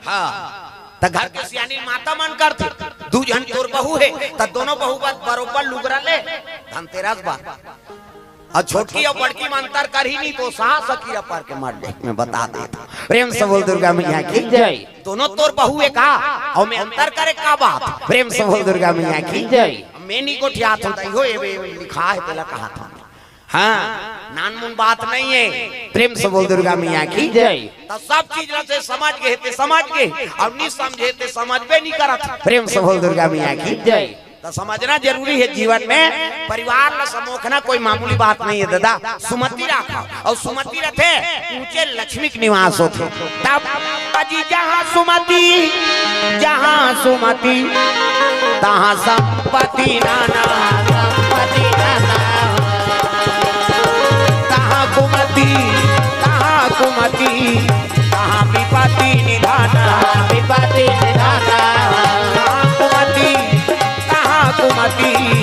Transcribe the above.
हाँ तो घर के सियानी माता मन करती दू जन तोर बहू है तो दोनों बहू बात बरोबर लुगरा ले धनतेरस बात और छोटकी और बड़की में अंतर कर ही नहीं तो सास सकीरा पार के मार दे मैं बता देता प्रेम से बोल दुर्गा मैया की जय। दोनों तोर बहू है का और मैं अंतर करे का बात प्रेम से बोल दुर्गा मैया की जय। मैनी को ठियात होता हो लिखा है पहला कहा था हाँ नानमुन बात नहीं है प्रेम से बोल दुर्गा मैया की जय। तो सब चीज से समझ गए और नहीं समझे थे समझ में नहीं करा था प्रेम से बोल दुर्गा मैया की जय। तो समझना जरूरी है जीवन में परिवार ला समोखना कोई मामूली बात नहीं है दादा। सुमति रखा और सुमति रखे ऊंचे लक्ष्मी के निवास होते तब अजी जहाँ सुमति तहाँ संपत्ति नाना तहाँ कुमति तहाँ विपत्ति निधाना कुमति